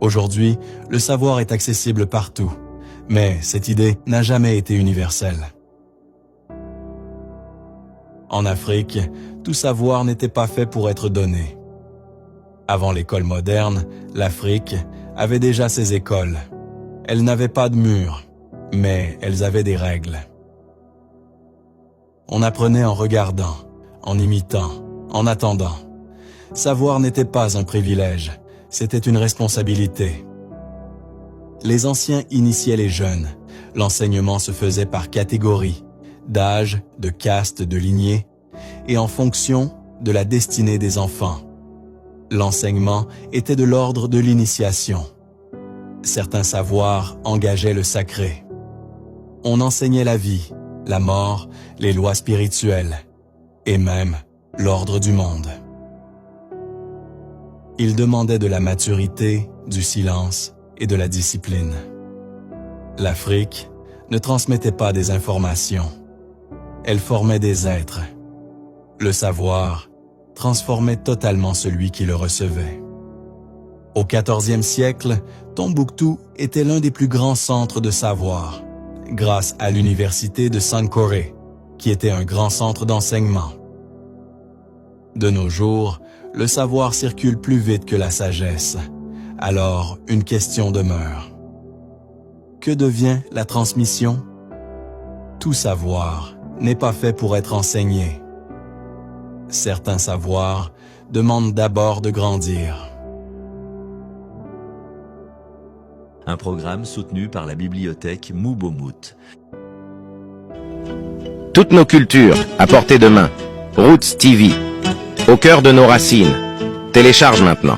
Aujourd'hui, le savoir est accessible partout, mais cette idée n'a jamais été universelle. En Afrique, tout savoir n'était pas fait pour être donné. Avant l'école moderne, l'Afrique avait déjà ses écoles. Elles n'avaient pas de murs, mais elles avaient des règles. On apprenait en regardant, en imitant, en attendant. Savoir n'était pas un privilège, c'était une responsabilité. Les anciens initiaient les jeunes. L'enseignement se faisait par catégorie, d'âge, de caste, de lignée, et en fonction de la destinée des enfants. L'enseignement était de l'ordre de l'initiation. Certains savoirs engageaient le sacré. On enseignait la vie, la mort, les lois spirituelles, et même l'ordre du monde. Il demandait de la maturité, du silence et de la discipline. L'Afrique ne transmettait pas des informations. Elle formait des êtres. Le savoir transformait totalement celui qui le recevait. Au XIVe siècle, Tombouctou était l'un des plus grands centres de savoir, grâce à l'université de Sankore, qui était un grand centre d'enseignement. De nos jours, le savoir circule plus vite que la sagesse. Alors, une question demeure. Que devient la transmission? Tout savoir n'est pas fait pour être enseigné. Certains savoirs demandent d'abord de grandir. Un programme soutenu par la bibliothèque Moubomout. Toutes nos cultures, à portée de main. Roots TV. Au cœur de nos racines. Télécharge maintenant.